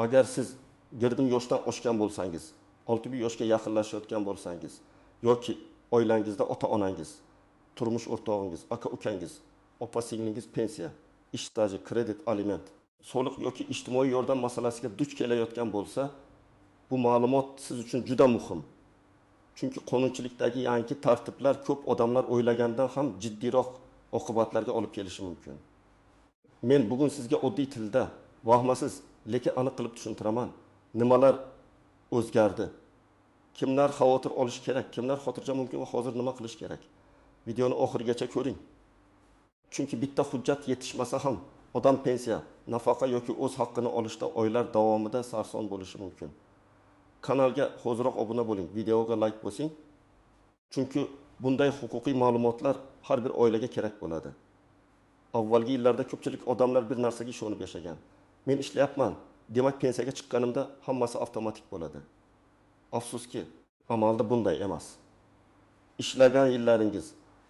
Agar siz girdim yoshdan oshgan bo'lsangiz, 61 yoshga yaqinlashayotgan bo'lsangiz yoki oilangizda ota-onangiz, turmush o'rtog'ingiz, aka-ukangiz, opa-singlingiz pensiya, ish staji, kredit, aliment, soliq yoki ijtimoiy yordam masalasiga duch kelayotgan bo'lsa, bu ma'lumot siz uchun juda muhim. Chunki qonunchilikdagi yangi tartiblar ko'p odamlar o'ylagandan ham jiddiyroq oqibatlarga olib kelishi mumkin. Men bugun sizga oddiy tilda, vahmasiz, lekin aniq qilib tushuntiraman. Nimalar o'zgardi? Kimlar xavotir olish kerak? Kimlar xotirjam mumkin va hozir nima qilish kerak? Videoni oxirigacha ko'ring. Chunki bitta hujjat yetishmasa ham odam pensiya, nafaqa yoki o'z haqqini olishda oylar davomida sarson bo'lishi mumkin. Kanalga hozirroq obuna bo'ling, videoga like bosing. Chunki bunday huquqiy ma'lumotlar har bir oilaga kerak bo'ladi. Avvalgi yillarda ko'pchilik odamlar bir narsaga ishonib yashagan. Men ishlayapman, demak pensiyaga chiqqanimda hammasi avtomatik bo'ladi. Afsuski, amalda bunday emas. Ishlagan yillaringiz,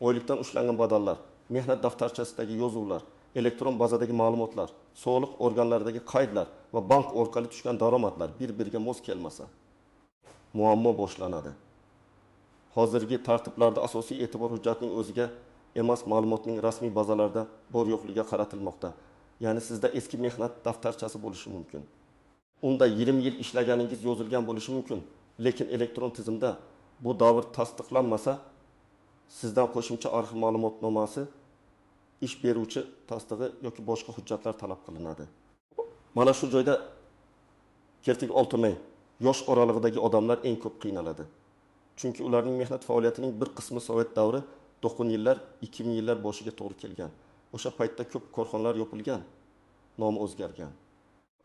oylikdan ushlangan badallar, mehnat daftarchasidagi yozuvlar, elektron bazadagi ma'lumotlar, sog'liq organlaridagi qaydlar va bank orqali tushgan daromadlar bir-biriga mos kelmasa, muammo boshlanadi. Hozirgi tartiblarda asosiy e'tibor hujjatning o'ziga emas, ma'lumotning rasmiy bazalarda bor yo'qligiga qaratilmoqda. Ya'ni sizda eski mehnat daftarchasi bo'lishi mumkin. Unda 20 yil ishlaganingiz yozilgan bo'lishi mumkin, lekin elektron tizimda bu davr tasdiqlanmasa, sizdan qo'shimcha arxiv ma'lumotnomasi, ish beruvchi tasdig'i yoki boshqa hujjatlar talab qilinadi. Mana shu joyda keltirib oltirmay, yosh oralig'idagi odamlar eng ko'p qiynaladi. Chunki ularning mehnat faoliyatining bir qismi Sovet davri 90 yillar, 2000 yillar boshiga to'g'ri kelgan. O'sha paytda ko'p korxonalar yopilgan, nomi o'zgargan.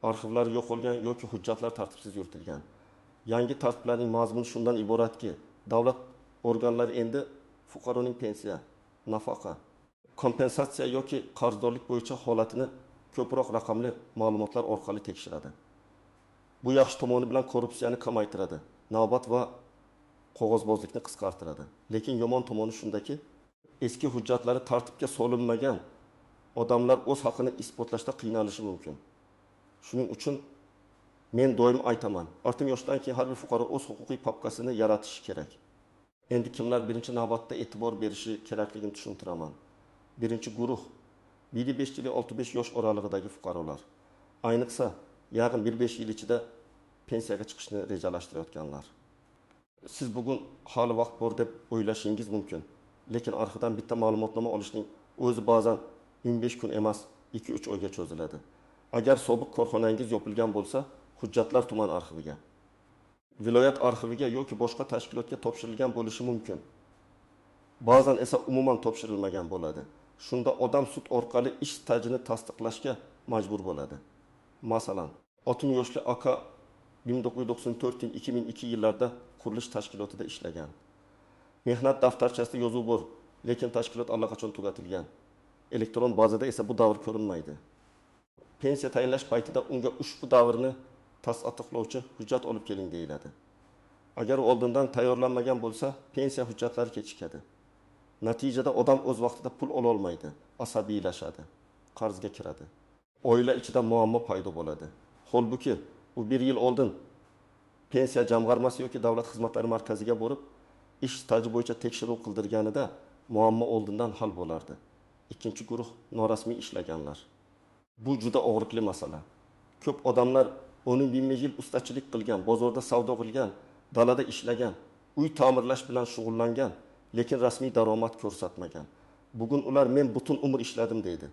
Arxivlar yo'qolgan yoki hujjatlar tartibsiz yuritilgan. Yangi tartiblarning mazmuni shundan iboratki, davlat organlari endi fuqaroning pensiya, nafaqa, kompensatsiya yoki qarzdorlik bo'yicha holatini ko'proq raqamli ma'lumotlar orqali tekshiradi. Bu yaxshi tomoni bilan korrupsiyani kamaytiradi, navbat va qog'ozbozlikni qisqartiradi. Lekin yomon tomoni shundaki, eski hujjatlari tartibga solinmagan odamlar o'z haqqini isbotlashda qiynalishi mumkin. Shuning uchun men doim aytaman, ortim yoshdan keyin har bir fuqaro o'z huquqiy papkasini yaratishi kerak. Endi kimlar birinchi navbatda e'tibor berishi kerakligini tushuntiraman. Birinchi guruh 25-65 yosh oralig'idagi fuqarolar. Ayniqsa, yaqin 1-5 yil ichida pensiyaga chiqishni rejalashtirayotganlar. Siz bugun hali vaqt bor deb o'ylashingiz mumkin, lekin arxivdan bitta ma'lumotnoma olishning o'zi ba'zan 15 kun emas, 2-3 oyga cho'ziladi. Agar sobiq korxonangiz yopilgan bo'lsa, hujjatlar tuman arxiviga, viloyat arxiviga yoki boshqa tashkilotga topshirilgan bo'lishi mumkin. Ba'zan esa umuman topshirilmagan bo'ladi. Shunda odam sud orqali ish stajini tasdiqlashga majbur bo'ladi. Masalan, 60 yoshli aka 1994-2002 yillarda qurilish tashkilotida ishlagan. Mehnat daftarchasida yozuv bor, lekin tashkilot allaqachon tugatilgan. Elektron bazada esa bu davr ko'rinmaydi. Pensiya tayinlash paytida unga ushbu davrni tasdiqlovchi hujjat olib keling deyiladi. Agar oldindan tayyorlanmagan bo'lsa, pensiya hujjatlari kechikadi. Natijada odam o'z vaqtida pul ola olmaydi, asabiylashadi, qarzga kiradi. Oila ichida muammo paydo bo'ladi. Holbuki, u 1 yil oldin pensiya jamg'armasi yoki davlat xizmatlari markaziga borib, ish staji bo'yicha tekshiruv qildirganida muammo oldindan hal bo'lardi. Ikkinchi guruh norasmiy ishlaganlar. Bu juda og'riqli masala. Ko'p odamlar 10-20 yil ustachilik qilgan, bozorda savdo qilgan, dalada ishlagan, uy ta'mirlash bilan shug'ullangan, lekin rasmiy daromad ko'rsatmagan. Bugun ular men butun umr ishladim deydi.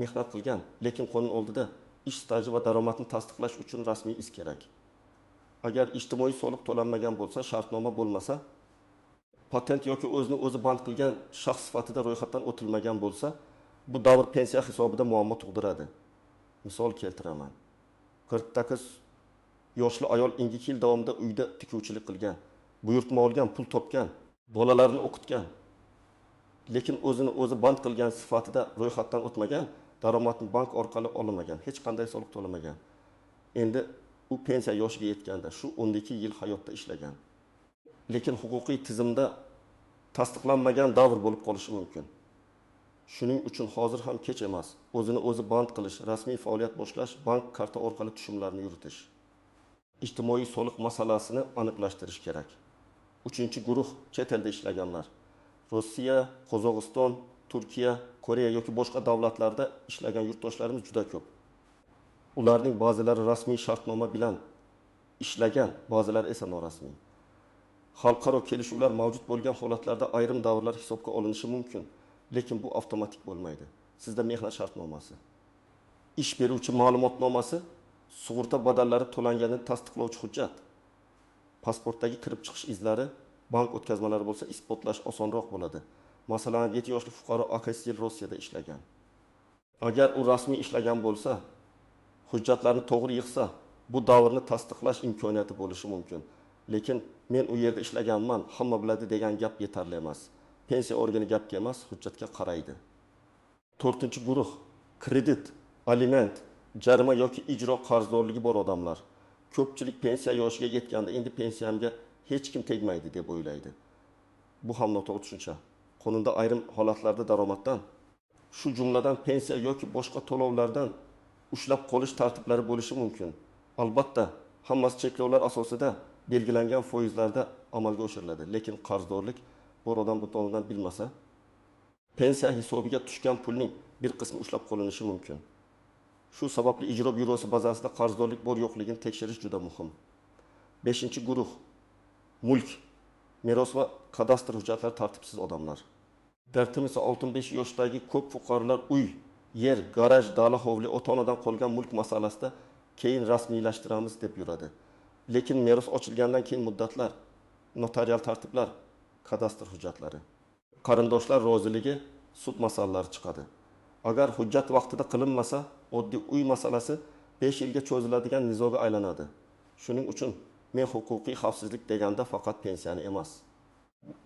Mehnat qilgan, lekin qonun oldida ish staji va daromadni tasdiqlash uchun rasmiy iz kerak. Agar ijtimoiy soliq to'lanmagan bo'lsa, shartnoma bo'lmasa, patent yoki o'zini o'zi band qilgan shaxs sifatida ro'yxatdan o'tilmagan bo'lsa, bu davr pensiya hisobida muammo tug'diradi. Misol keltiraman. 49 yoshli ayol 2 yil davomida uyda tikuvchilik qilgan, buyurtma olgan, pul topgan, bolalarini o'qitgan. Lekin o'zini o'zi band qilgan sifatida ro'yxatdan o'tmagan, daromadni bank orqali olmagan, hech qanday soliq to'lamagan. Endi u pensiya yoshiga yetganda shu 12 yil hayotda ishlagan. Lekin huquqiy tizimda tasdiqlanmagan davr bo'lib qolishi mumkin. Shuning uchun hozir ham kech emas. O'zini o'zi band qilish, rasmiy faoliyat boshlash, bank karta orqali tushumlarni yuritish. Ijtimoiy soliq masalasini aniqlashtirish kerak. 3-guruh chet elda ishlaganlar. Rossiya, Qozog'iston, Turkiya, Koreya yoki boshqa davlatlarda ishlagan yurtdoshlarimiz juda ko'p. Ularning ba'zilari rasmiy shartnoma bilan ishlagan, ba'zilari esa norasmiy. Xalqaro kelishuvlar mavjud bo'lgan holatlarda ayrim davrlar hisobga olinishi mumkin, lekin bu avtomatik bo'lmaydi. Sizda mehnat shartnomasi, ish beruvchi ma'lumotnomasi, sug'urta badallari to'langanini tasdiqlovchi hujjat, pasportdagi kirib chiqish izlari, bank o'tkazmalari bo'lsa isbotlash osonroq bo'ladi. Masalan, 7 yoshli fuqaro AKS yil Rossiyada ishlagan. Agar u rasmiy ishlagan bo'lsa, hujjatlarni to'g'ri yig'sa, bu davrni tasdiqlash imkoniyati bo'lishi mumkin. Lekin men u yerda ishlaganman, hamma biladi degan gap yetarli emas. Pensiya organi gapga emas, hujjatga qaraydi. 4-guruh kredit, aliment, jarima yoki ijro qarzdorligi bor odamlar. Ko'pchilik pensiya yoshiga yetganda endi pensiyamga hech kim tegmaydi deb o'ylaydi. Bu ham noto'g'ri tushuncha. Qonunda ayrim holatlarda daromaddan, shu jumladan pensiya yoki boshqa to'lovlardan ushlab qolish tartiblari bo'lishi mumkin. Albatta, hammasi cheklovlar asosida belgilangan foizlarda amalga oshiriladi, lekin qarzdorlik bor odam bu to'g'ridan bilmasa, pensiya hisobiga tushgan pulning bir qismi ushlab qolinishi mumkin. Shu sababli ijro byurosi bazasida qarzdorlik bor yo'qligini tekshirish juda muhim. 5-guruh mulk, meros va kadastr hujjatlari tartibsiz odamlar. Dardimiz 65 yoshdagi ko'p fuqarolar uy, yer, garaj, dala, hovli, ota-onadan qolgan mulk masalasida keyin rasmiylashtiramiz deb yuradi. Lekin meros ochilgandan keyin muddatlar, notarial tartiblar, kadastr hujjatlari, qarindoshlar roziligi, sud masalalari chiqadi. Agar hujjat vaqtida qilinmasa, oddiy uy masalasi 5 yilga cho'ziladigan nizoga aylanadi. Shuning uchun men huquqiy xavfsizlik deganda faqat pensiyani emas,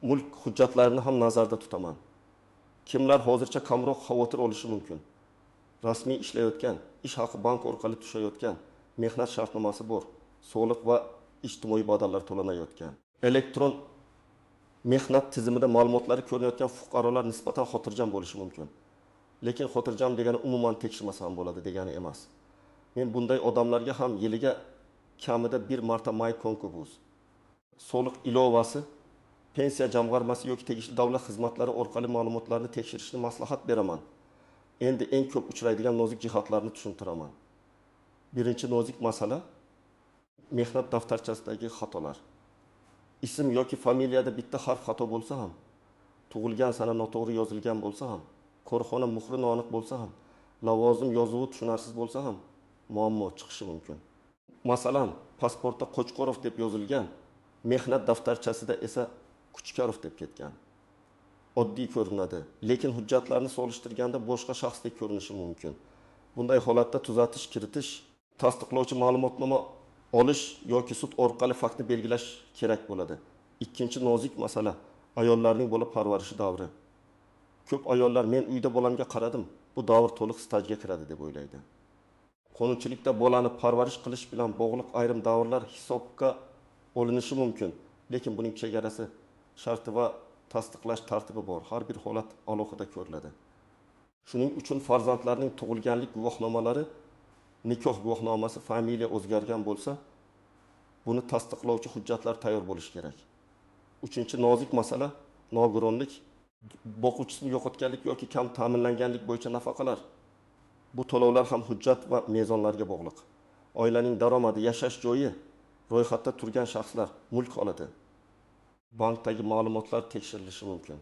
mulk hujjatlarini ham nazarda tutaman. Kimlar hozircha kamroq xavotir olishi mumkin? Rasmiy ishlayotgan, ish haqi bank orqali tushayotgan, mehnat shartnomasi bor, soliq va ijtimoiy badallar to'lanayotgan, elektron mehnat tizimida ma'lumotlari ko'rinayotgan fuqarolar nisbatan xotirjam bo'lishi mumkin. Lekin xotirjam degani umuman tekshirmasa ham bo'ladi degani emas. Men bunday odamlarga ham yiliga kamida bir marta may konkubus, soliq ilovasi, pensiya jamg'armasi yoki tegishli davlat xizmatlari orqali ma'lumotlarni tekshirishni maslahat beraman. Endi eng ko'p uchraydigan nozik jihatlarni tushuntiraman. Birinchi nozik masala mehnat daftarchasidagi xatolar. Ism yoki familiyada bitta harf xato bo'lsa ham, tug'ilgan sana noto'g'ri yozilgan bo'lsa ham, korxona muhri noaniq bo'lsa ham, lavozim yozuvi tushunarsiz bo'lsa ham muammo chiqishi mumkin. Masalan, pasportda Qo'chqorov deb yozilgan, mehnat daftarchasida esa Kuchkarov deb ketgan. Oddiy ko'rinadi, lekin hujjatlarni solishtirganda boshqa shaxsdek ko'rinishi mumkin. Bunday holatda tuzatish kiritish, tasdiqlovchi ma'lumotnoma olish yoki sud orqali faktni belgilash kerak bo'ladi. Ikkinchi nozik masala ayollarning bola parvarishi davri. Ko'p ayollar men uyda bolamga qaradim, bu davr to'liq stajga kiradi deb o'ylaydi. Qonunchilikda bolani parvarish qilish bilan bog'liq ayrim davrlar hisobga olinishi mumkin, lekin buning chegarasi, sharti va tasdiqlash tartibi bor. Har bir holat alohida ko'riladi. Shuning uchun farzandlarning tug'ilganlik guvohnomalari, nikoh guvohnomasi, familiya o'zgargan bo'lsa, buni tasdiqlovchi hujjatlar tayyor bo'lishi kerak. 3-nozik masala nogironlik, boquvchisini yo'qotganlik yoki kam ta'minlanganlik bo'yicha nafaqalar. Bu to'lovlar ham hujjat va mezonlarga bog'liq. Oilaning daromadi, yashash joyi, ro'yxatda turgan shaxslar, mulk holati, bankdagi ma'lumotlar tekshirilishi mumkin.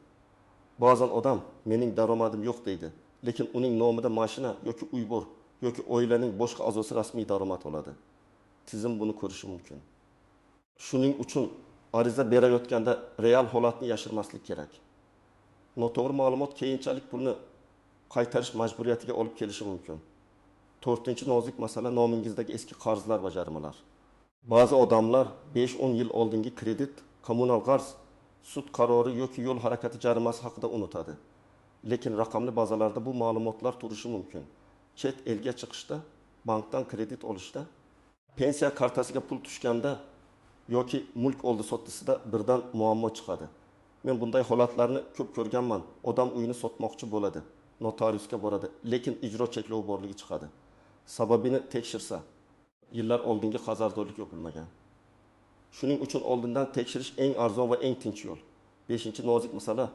Ba'zan odam mening daromadim yo'q deydi, lekin uning nomida mashina yoki uy bor yoki oilaning boshqa a'zosi rasmiy daromad oladi. Tizim buni ko'rishi mumkin. Shuning uchun ariza berayotganda real holatni yashirmaslik kerak. Noto'g'ri ma'lumot keyinchalik pulni qaytarish majburiyatiga olib kelishi mumkin. 4-nozik masala nomingizdagi eski qarzlar va jarimalar. Ba'zi odamlar 5-10 yil oldingi kredit, kommunal qarz, sud qarori yoki yo'l harakati jarimasi haqida unutadi. Lekin raqamli bazalarda bu ma'lumotlar turishi mumkin. Chet elga chiqishda, bankdan kredit olishda, pensiya kartasiga pul tushganda yoki mulk oldi sottisida birdan muammo chiqadi. Men bunday holatlarni ko'p ko'rganman. Odam uyini sotmoqchi bo'ladi. notariusga boradi, lekin ijro cheklovi borligi chiqadi. Sababini tekshirsa, yillar oldingi qarzdorlik yopilmagan. Shuning uchun oldindan tekshirish eng arzon va eng tinch yo'l. 5-nozik masala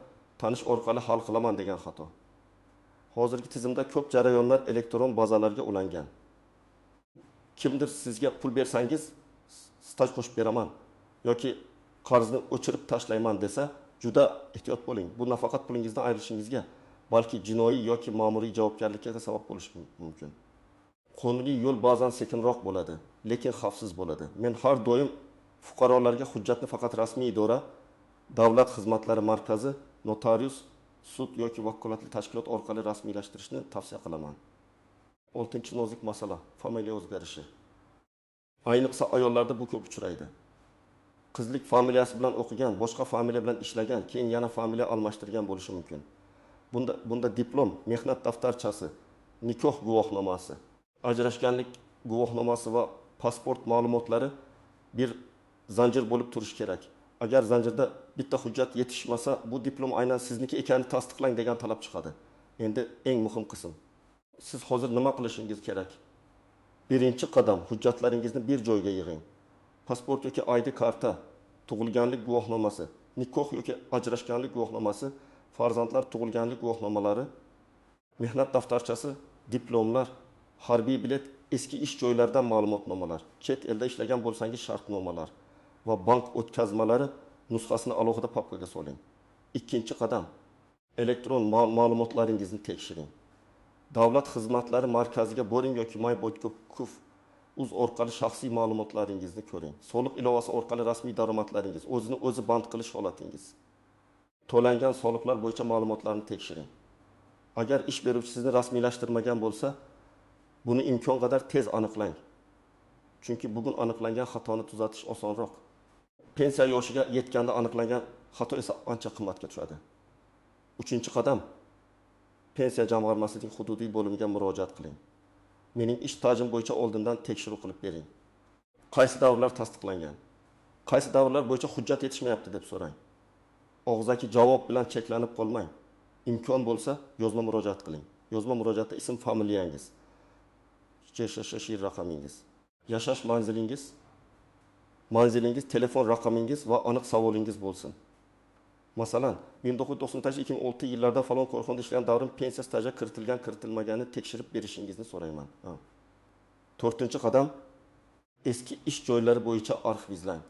tanish orqali hal qilaman degan xato. Hozirgi tizimda ko'p jarayonlar elektron bazalarga ulangan. Kimdir sizga pul bersangiz, staj qo'shib beraman yoki qarzni o'chirib tashlayman desa, juda ehtiyot bo'ling. Bu nafaqat pulingizdan ayrishingizga, balki jinoiy yoki ma'muriy javobgarlikka sabab bo'lishi mumkin. Qonuniy yo'l ba'zan sekinroq bo'ladi, lekin xavfsiz bo'ladi. Men har doim fuqarolarga hujjatni faqat rasmiy idora, davlat xizmatlari markazi, notarius, sud yoki vakolatli tashkilot orqali rasmiylashtirishni tavsiya qilaman. 6-nozik masala, familiya o'zgarishi. Ayniqsa ayollarda bu ko'p uchraydi. Qizlik familiyasi bilan o'qigan, boshqa familiya bilan ishlagan, keyin yana familiya almashtirgan bo'lishi mumkin. Bunda diplom, mehnat daftarchasi, nikoh guvohnomasi, ajrashganlik guvohnomasi va pasport ma'lumotlari bir zanjir bo'lib turishi kerak. Agar zanjirda bitta hujjat yetishmasa, bu diplom aynan sizniki ekanini tasdiqlang degan talab chiqadi. Endi eng muhim qism. Siz hozir nima qilishingiz kerak? Birinchi qadam, hujjatlaringizni bir joyga yig'ing. Pasport yoki ID karta, tug'ilganlik guvohnomasi, nikoh yoki ajrashganlik guvohnomasi, farzandlar tug'ilganlik guvohnomalari, mehnat daftarchasi, diplomlar, harbiy bilet, eski ish joylaridan ma'lumotnomalar, chet elda ishlagan bo'lsangiz shartnomalar va bank o'tkazmalari nusxasini alohida papkaga soling. Ikkinchi qadam, elektron ma'lumotlaringizni tekshiring. Davlat xizmatlari markaziga boring yoki MyBoyKuf.uz orqali shaxsiy ma'lumotlaringizni ko'ring. Soliq ilovasi orqali rasmiy daromadlaringiz, o'zini o'zi band qilish holatingiz, to'langan soliqlar bo'yicha ma'lumotlarni tekshiring. Agar ish beruvchi sizni rasmiylashtirmagan bo'lsa, buni imkon qadar tez aniqlang. Chunki bugun aniqlangan xatoni tuzatish osonroq. Pensiya yoshiga yetganda aniqlangan xato esa ancha qimmatga tushadi. 3-qadam, pensiya jamg'armasining hududiy bo'limiga murojaat qiling. Mening ish stajim bo'yicha oldindan tekshiruv qilib bering. Qaysi davrlar tasdiqlangan? Qaysi davrlar bo'yicha hujjat yetishmayapti deb so'rang. Og'zaki javob bilan cheklanib qolmang. Imkon bo'lsa, yozma murojaat qiling. Yozma murojaatda ism, familiyangiz, JSHSH raqamingiz, yashash manzilingiz, telefon raqamingiz va aniq savolingiz bo'lsin. Masalan, 1990-2006 yillarda falon korxonada ishlagan davrim pensiya stajiga kiritilgan-kiritilmaganini tekshirib berishingizni so'rayman. 4-qadam, eski ish joylari bo'yicha arxiv izlang.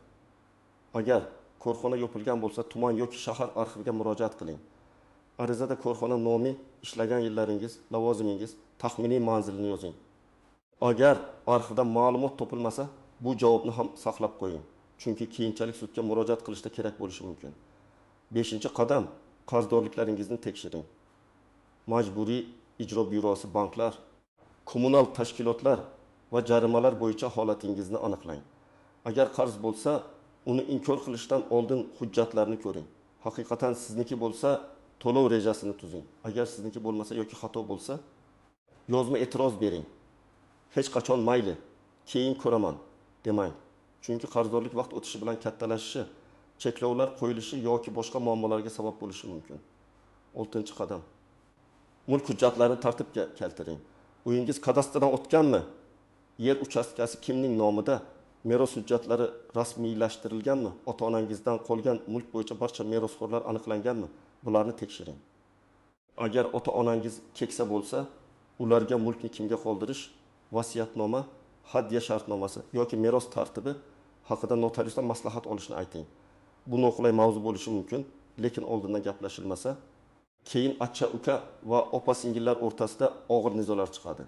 Agar korxona yopilgan bo'lsa, tuman yoki shahar arxiviga murojaat qiling. Arizada korxona nomi, ishlagan yillaringiz, lavozimingiz, taxminiy manzilini yozing. Agar arxivda ma'lumot topilmasa, bu javobni ham saqlab qo'ying. Chunki keyinchalik sudga murojaat qilishda kerak bo'lishi mumkin. 5-qadam, qarzdorliklaringizni tekshiring. Majburiy ijro byurosi, banklar, kommunal tashkilotlar va jarimalar bo'yicha holatingizni aniqlang. Agar qarz bo'lsa, uni inkor qilishdan oldin hujjatlarni ko'ring. Haqiqatan sizniki bo'lsa, to'lov rejasini tuzing. Agar sizniki bo'lmasa yoki xato bo'lsa, yozma e'tiroz bering. Hech qachon mayli, keyin ko'raman demang. Chunki qarzdorlik vaqt o'tishi bilan kattalashishi, cheklovlar qo'yilishi yoki boshqa muammolarga sabab bo'lishi mumkin. 6-qadam. Mulk hujjatlarini tartibga keltiring. Uyingiz kadastrdan o'tganmi? Yer uchastkasi kimning nomida? Meros hujjatlari rasmiylashtirilganmi? Ota-onangizdan qolgan mulk bo'yicha barcha merosxo'rlar aniqlanganmi? Bularni tekshiring. Agar ota-onangiz keksa bo'lsa, ularga mulkni kimga qoldirish, vasiyatnoma, hadya shartnomasi yoki meros tartibi haqida notariusdan maslahat olishni ayting. Bu noqulay mavzu bo'lishi mumkin, lekin oldindan gaplashilmasa, keyin acha-uka va opa-singillar o'rtasida og'ir nizolar chiqadi.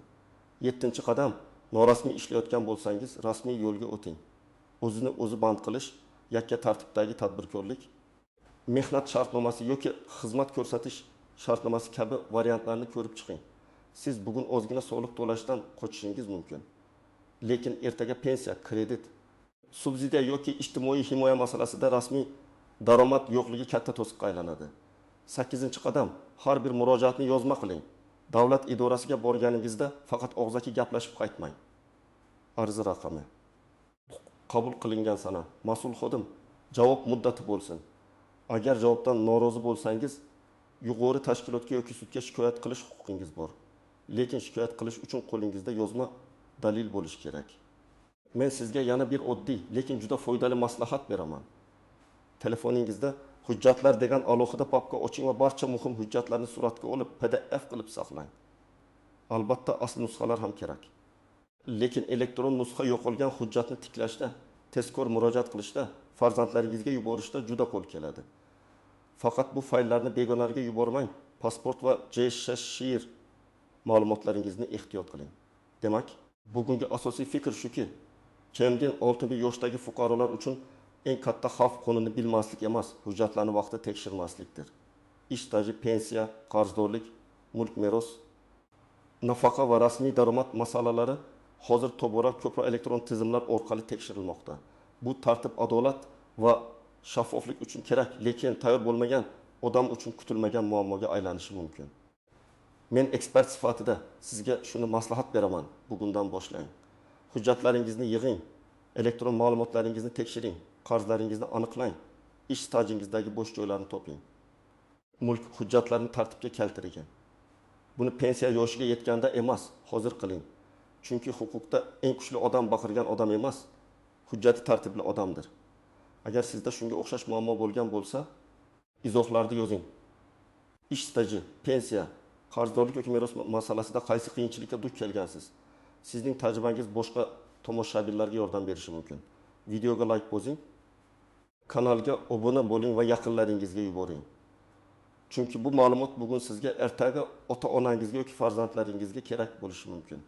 7-qadam, norasmiy ishlayotgan bo'lsangiz, rasmiy yo'lga o'ting. O'zini o'zi band qilish, yakka tartibdagi tadbirkorlik, mehnat shartnomasi yoki xizmat ko'rsatish shartnomasi kabi variantlarni ko'rib chiqing. Siz bugun ozgina soliq to'lashdan qochishingiz mumkin. Lekin ertaga pensiya, kredit, subsidiya yoki ijtimoiy himoya masalasida rasmiy daromad yo'qligi katta to'siqqa aylanadi. 8-qadam, har bir murojaatni yozma qiling. Davlat idorasiga borganingizda faqat og'zaki gaplashib qaytmang. Ariza raqami, qabul qilingan sana, mas'ul xodim, javob muddati bo'lsin. Agar javobdan norozi bo'lsangiz, yuqori tashkilotga yoki sudga shikoyat qilish huquqingiz bor. Lekin shikoyat qilish uchun qo'lingizda yozma dalil bo'lishi kerak. Men sizga yana bir oddiy, lekin juda foydali maslahat beraman. Telefoningizda hujjatlar degan alohida papka oching va barcha muhim hujjatlarni suratga olib PDF qilib saqlang. Albatta asl nusxalar ham kerak. Lekin elektron nusxa yo'qolgan hujjatni tiklashda, tezkor murojaat qilishda, farzandlaringizga yuborishda juda qo'l keladi. Faqat bu fayllarni begonalarga yubormang. Pasport va JSHIR ma'lumotlaringizni ehtiyot qiling. Demak, bugungi asosiy fikr shuki, Kemden 6000 yoshdagi fuqarolar uchun eng katta xavf qonunni bilmaslik emas, hujjatlarni vaqtida tekshirmaslikdir. Ish staji, pensiya, qarzdorlik, mulk meros, nafaqa va rasmiy daromad masalalari hozir tobora ko'proq elektron tizimlar orqali tekshirilmoqda. Bu tartib, adolat va shaffoflik uchun kerak, lekin tayyor bo'lmagan odam uchun kutilmagan muammoga aylanishi mumkin. Men ekspert sifatida sizga shuni maslahat beraman. Bugundan boshlang. Hujjatlaringizni yig'ing, elektron ma'lumotlaringizni tekshiring, qarzlaringizni aniqlang, ish stajingizdagi bo'sh joylarni toping. Mulk hujjatlarini tartibga keltiring. Buni pensiya yoshiga yetganda emas, hozir qiling. Chunki huquqda eng kuchli odam baqirgan odam emas, hujjati tartibli odamdir. Agar sizda shunga o'xshash muammo bo'lgan bo'lsa, izohlarni yozing. Ish staji, pensiya, qarzdorlik yoki meros masalasida qaysi qiyinchilikka duch kelgansiz? Sizning tajribangiz boshqa tomoshabinlarga yordam berishi mumkin. Videoga like bosing, kanalga obuna bo'ling va yaqinlaringizga yuboring. Chunki bu ma'lumot bugun sizga ertaga ota-onangizga yoki farzandlaringizga kerak bo'lishi mumkin.